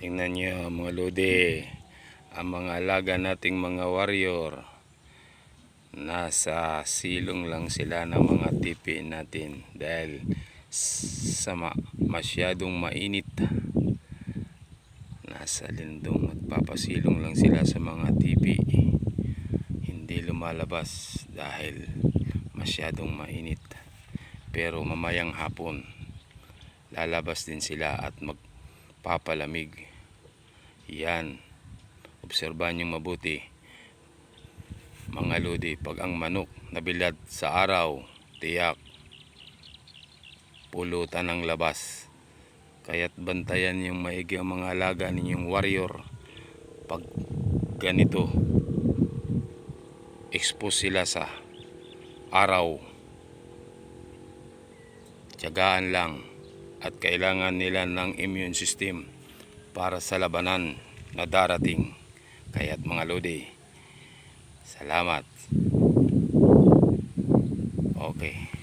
Tingnan nyo mga lodi, ang mga alaga nating mga warrior, nasa silong lang sila ng mga tipi natin dahil sa masyadong mainit. Nasa lindong at papasilong lang sila sa mga tipi, hindi lumalabas dahil masyadong mainit. Pero mamayang hapon lalabas din sila at magpapalamig. Yan, obserbahan nyo mabuti mga lodi. Pag ang manok nabilad sa araw, tiyak pulutan ng labas. Kaya't bantayan yung maigi ang mga alaga ninyong warrior. Pag ganito, expose sila sa araw, tiyagaan lang. At kailangan nila ng immune system para sa labanan na darating. Kaya't mga lodi, salamat. Okay.